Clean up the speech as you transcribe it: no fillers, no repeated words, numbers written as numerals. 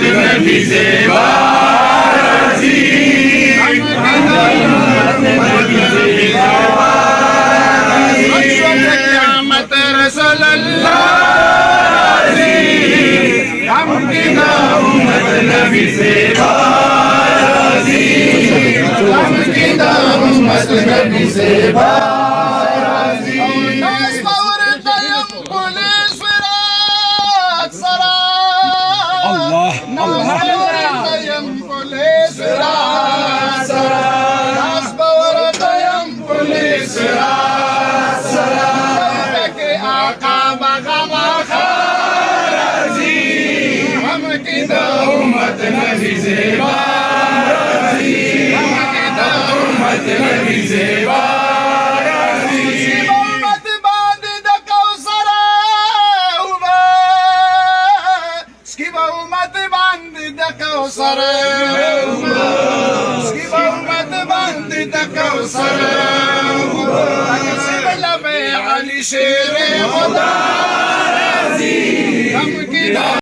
नबी से बाराजी, क़यामत रसूलुल्लाह राज़ी, हम की उम्मत नबी से बाराजी, हम की उम्मत नबी से बाराजी। Allah Allah उम्मत नबी से बाराजी, उम्मत नबी से बाराजी। उम्मत बांध द कौसर उम्मत बांध द कौसर, उम्मत बांध द कौसर, लबे अली शेर खुदा राज़ी, हम की